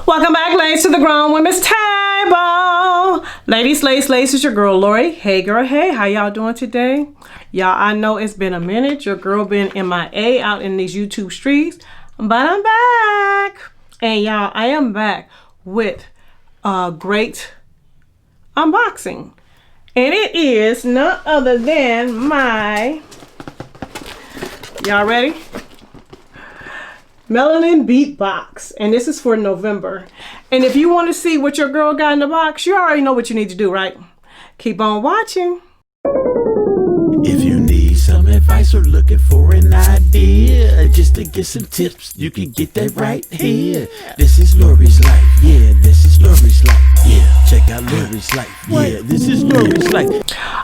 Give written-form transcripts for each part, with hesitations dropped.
Welcome back, ladies, to the Grown Women's Table. Ladies, it's your girl, Lori. Hey, girl, hey, how y'all doing today? Y'all, I know it's been a minute. Your girl been MIA out in these YouTube streets, but I'm back. And y'all, I am back with a great unboxing. And it is none other than my, y'all ready? Melanin Beat Box, and this is for November. And if you want to see what your girl got in the box, you already know what you need to do, right? Keep on watching. If you need some advice or looking for an idea, just to get some tips, you can get that right here. This is Lori's life, yeah, this is Lori's life, yeah. Check out Lori's life, yeah, this is Lori's life.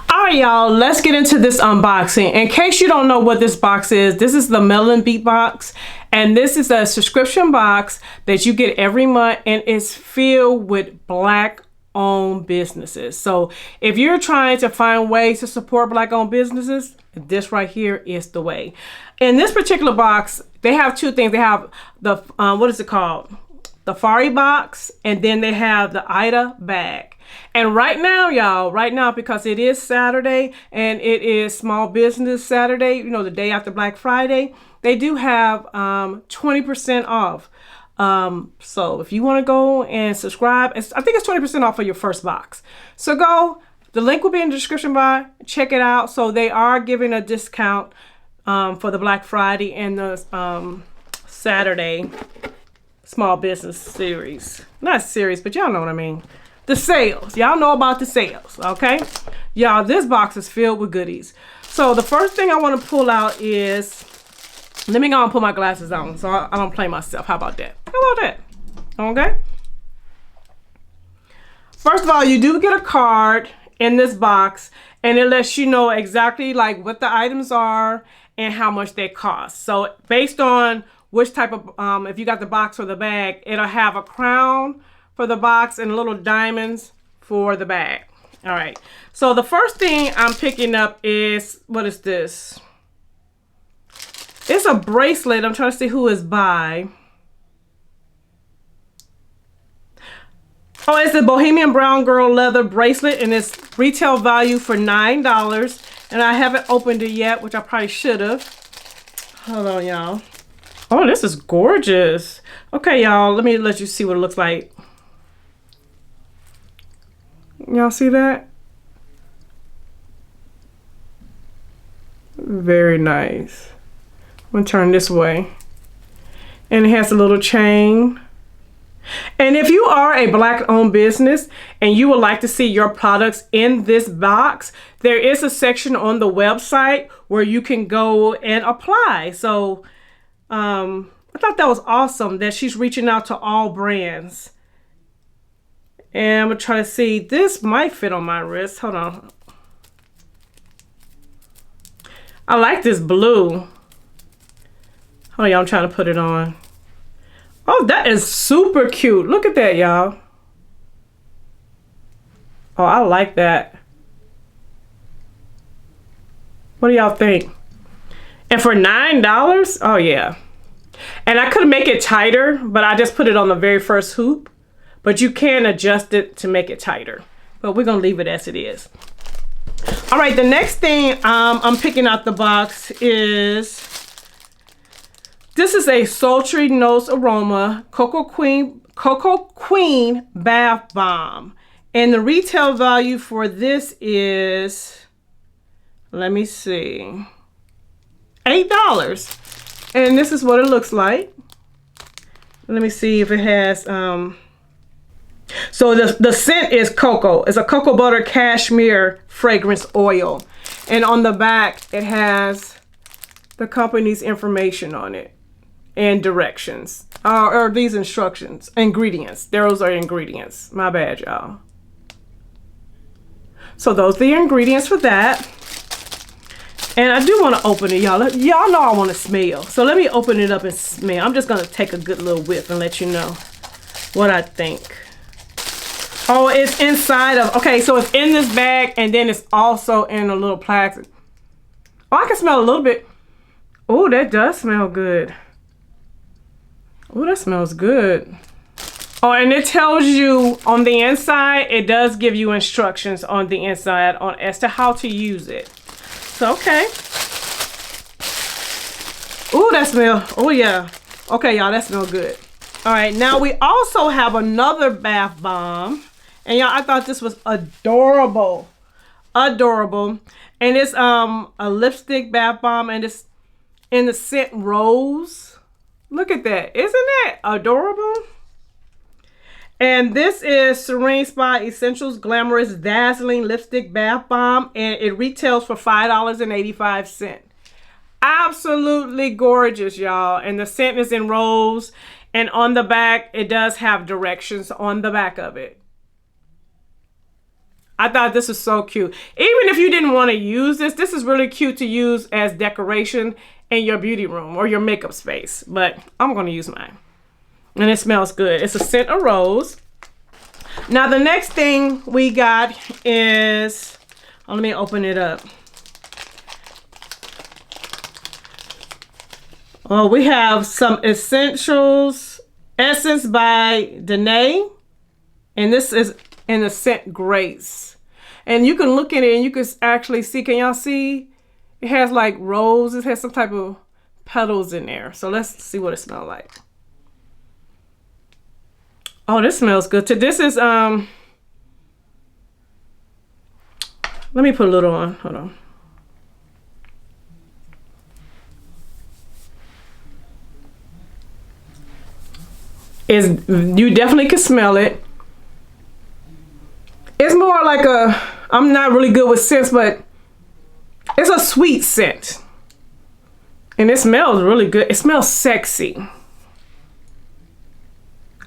All right, y'all, let's get into this unboxing. In case you don't know what this box is, this is the Melanin Beat Box. And this is a subscription box that you get every month, and it's filled with Black-owned businesses. So if you're trying to find ways to support Black-owned businesses, this right here is the way. In this particular box, they have two things. They have the, what is it called? The Fari box, and then they have the Ida bag. And right now, y'all, because it is Saturday and it is Small Business Saturday, you know, the day after Black Friday, they do have 20% off. So if you want to go and subscribe, I think it's 20% off for your first box. So go, the link will be in the description bar, check it out. So they are giving a discount for the Black Friday and the Saturday Small Business series. Not series, but y'all know what I mean. The sales. Y'all know about the sales, okay? Y'all, this box is filled with goodies. So the first thing I want to pull out is, let me go and put my glasses on so I don't play myself. How about that? How about that? Okay? First of all, you do get a card in this box, and it lets you know exactly like what the items are and how much they cost. So based on which type of, if you got the box or the bag, it'll have a crown for the box and little diamonds for the bag. All right. So the first thing I'm picking up is, what is this? It's a bracelet. I'm trying to see who is by. Oh, it's a Bohemian Brown Girl leather bracelet, and it's retail value for $9. And I haven't opened it yet, which I probably should have. Hold on, y'all. Oh, this is gorgeous. Okay, y'all, let me let you see what it looks like. Y'all see that? Very nice. I'm gonna turn this way. And it has a little chain. And if you are a Black-owned business and you would like to see your products in this box, there is a section on the website where you can go and apply. So I thought that was awesome that she's reaching out to all brands. And I'm gonna try to see, this might fit on my wrist. Hold on. I like this blue. Oh yeah, I'm trying to put it on. Oh, that is super cute. Look at that, y'all. Oh, I like that. What do y'all think? And for $9, oh yeah. And I could make it tighter, but I just put it on the very first hoop. But you can adjust it to make it tighter. But we're gonna leave it as it is. All right, the next thing I'm picking out the box is, this is a sultry notes aroma Cocoa Queen bath bomb. And the retail value for this is, let me see, $8. And this is what it looks like. Let me see if it has, so the scent is cocoa. It's a cocoa butter cashmere fragrance oil. And on the back, it has the company's information on it and directions. Or these instructions, ingredients. Those are ingredients. My bad, y'all. So those are the ingredients for that. And I do want to open it, y'all. Y'all know I want to smell. So let me open it up and smell. I'm just going to take a good little whiff and let you know what I think. Oh, it's inside of, okay, so it's in this bag, and then it's also in a little plastic. Oh, I can smell a little bit. Oh, that does smell good. Oh, that smells good. Oh, and it tells you on the inside, it does give you instructions on the inside on as to how to use it. So, okay. Ooh, that smell. Oh, yeah. Okay, y'all, that smells good. All right, now we also have another bath bomb. And y'all, I thought this was adorable. Adorable. And it's a lipstick bath bomb, and it's in the scent Rose. Look at that. Isn't that adorable? And this is Serene Spa Essentials Glamorous Dazzling Lipstick Bath Bomb, and it retails for $5.85. Absolutely gorgeous, y'all. And the scent is in Rose, and on the back, it does have directions on the back of it. I thought this was so cute. Even if you didn't want to use this, this is really cute to use as decoration in your beauty room or your makeup space. But I'm going to use mine. And it smells good. It's a scent of rose. Now the next thing we got is, oh, let me open it up. Oh, we have some Essentials Essence by Danae. And this is in the scent Grace. And you can look at it and you can actually see, can y'all see? It has like rose, it has some type of petals in there. So let's see what it smells like. Oh, this smells good too. This is, let me put a little on, hold on. You definitely can smell it. It's more like a, I'm not really good with scents, but it's a sweet scent. And it smells really good. It smells sexy.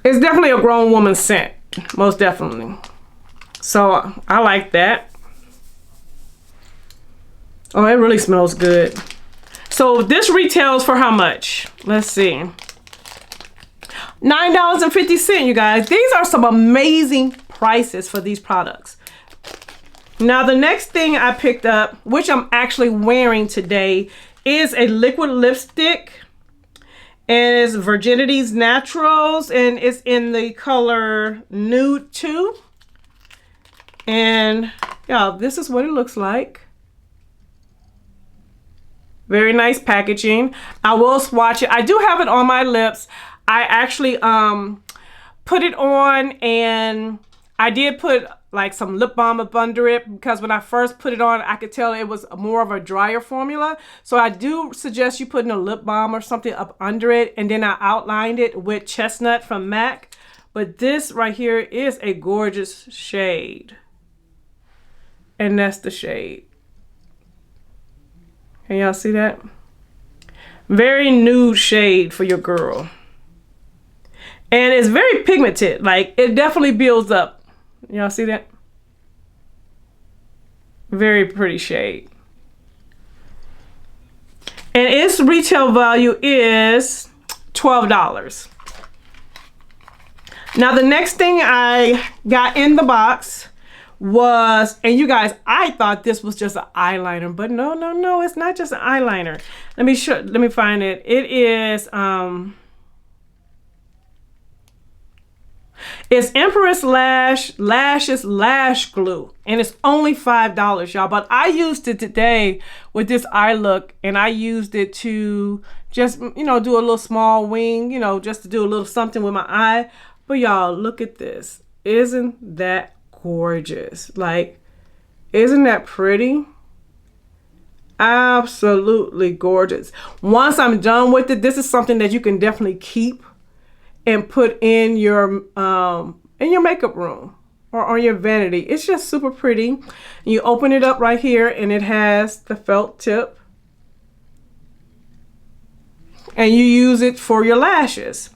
It's definitely a grown woman scent, most definitely. So I like that. Oh, it really smells good. So this retails for how much? Let's see. $9.50, you guys. These are some amazing prices for these products. Now the next thing I picked up, which I'm actually wearing today, is a liquid lipstick. And it's Virginity Naturals, and it's in the color Nude 2. And yeah, this is what it looks like. Very nice packaging. I will swatch it. I do have it on my lips. I actually put it on, and I did put like some lip balm up under it, because when I first put it on, I could tell it was more of a drier formula. So I do suggest you putting a lip balm or something up under it, and then I outlined it with Chestnut from MAC. But this right here is a gorgeous shade. And that's the shade. Can y'all see that? Very nude shade for your girl. And it's very pigmented. Like, it definitely builds up. Y'all see that? Very pretty shade. And its retail value is $12. Now the next thing I got in the box was, and you guys, I thought this was just an eyeliner, but no, it's not just an eyeliner. Let me find it. It is it's Empress Lashes Lash Glue, and it's only $5, y'all. But I used it today with this eye look, and I used it to just, you know, do a little small wing, you know, just to do a little something with my eye. But y'all, look at this. Isn't that gorgeous? Like, isn't that pretty? Absolutely gorgeous. Once I'm done with it, this is something that you can definitely keep and put in your makeup room or on your vanity. It's just super pretty. You open it up right here, and it has the felt tip, and you use it for your lashes.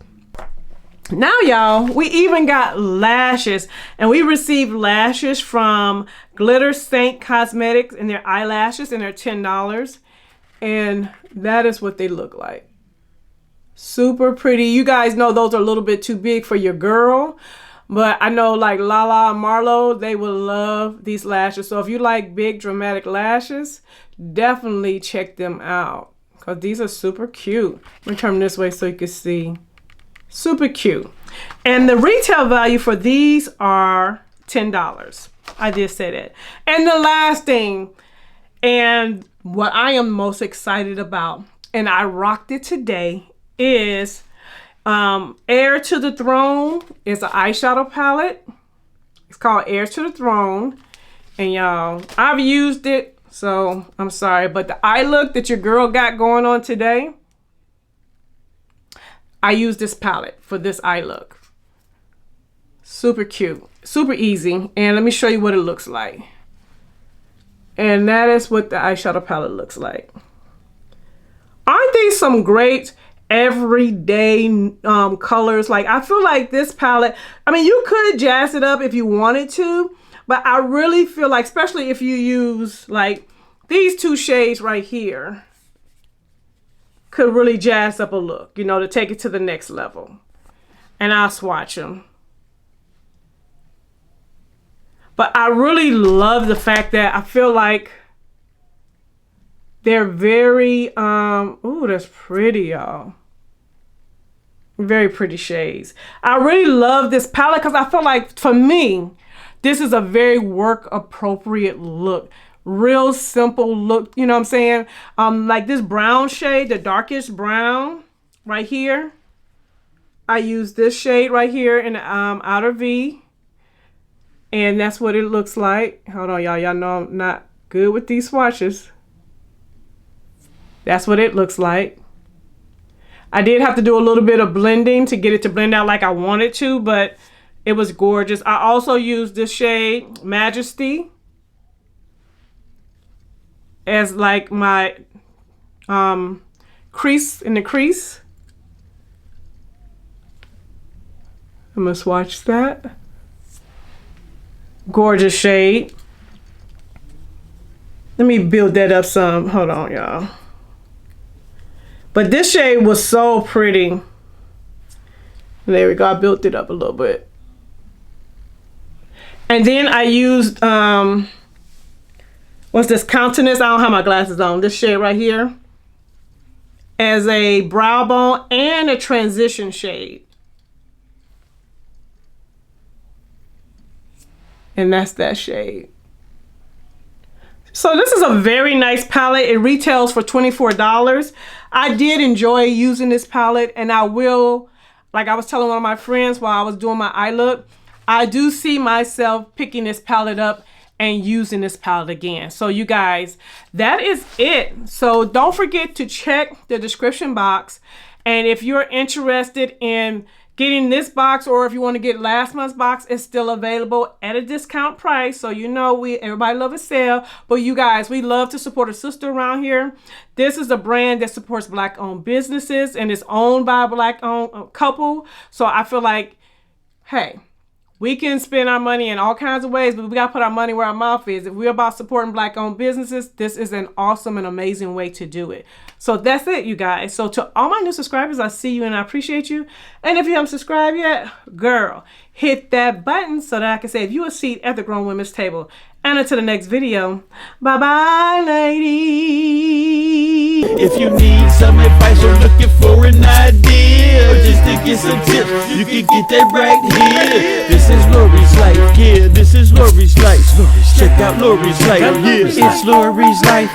Now y'all, we even got lashes, and we received lashes from Glitter Saint Cosmetics, and their eyelashes, and they're $10, and that is what they look like. Super pretty. You guys know those are a little bit too big for your girl, but I know like Lala and Marlo, they will love these lashes. So if you like big dramatic lashes, definitely check them out, because these are super cute. Let me turn this way so you can see. Super cute. And the retail value for these are $10. I did say that. And the last thing, and what I am most excited about, and I rocked it today, is Heir to the Throne. Is an eyeshadow palette. It's called Heir to the Throne. And y'all, I've used it, so I'm sorry, but the eye look that your girl got going on today, I used this palette for this eye look. Super cute, super easy. And let me show you what it looks like. And that is what the eyeshadow palette looks like. Aren't these some great everyday colors? Like, I feel like this palette, I mean, you could jazz it up if you wanted to, but I really feel like, especially if you use like these two shades right here, could really jazz up a look, you know, to take it to the next level. And I'll swatch them. But I really love the fact that I feel like they're very, ooh, that's pretty, y'all. Very pretty shades. I really love this palette because I feel like, for me, this is a very work appropriate look. Real simple look, you know what I'm saying? Like this brown shade, the darkest brown right here. I use this shade right here in the outer V. And that's what it looks like. Hold on, y'all. Y'all know I'm not good with these swatches. That's what it looks like. I did have to do a little bit of blending to get it to blend out like I wanted to, but it was gorgeous. I also used this shade, Majesty, as like my crease in the crease. I'm gonna swatch that. Gorgeous shade. Let me build that up some. Hold on, y'all. But this shade was so pretty. There we go. I built it up a little bit. And then I used, what's this, Countenance? I don't have my glasses on. This shade right here as a brow bone and a transition shade. And that's that shade. So this is a very nice palette. It retails for $24. I did enjoy using this palette, and I will, like I was telling one of my friends while I was doing my eye look, I do see myself picking this palette up and using this palette again. So you guys, that is it. So don't forget to check the description box. And if you're interested in getting this box, or if you want to get last month's box, it's still available at a discount price. So you know, everybody love a sale, but you guys, we love to support a sister around here. This is a brand that supports Black owned businesses and is owned by a Black owned couple. So I feel like, hey, we can spend our money in all kinds of ways, but we got to put our money where our mouth is. If we're about supporting Black owned businesses, this is an awesome and amazing way to do it. So that's it, you guys. So to all my new subscribers, I see you and I appreciate you. And if you haven't subscribed yet, girl, hit that button so that I can save you a seat at the Grown Women's Table. And until the next video, bye-bye, ladies. If you need some advice or looking for an idea, or just to get some tips, you can get that right here. This is Lori's life, yeah, this is Lori's life. Check out Lori's life, yeah, it's Lori's life.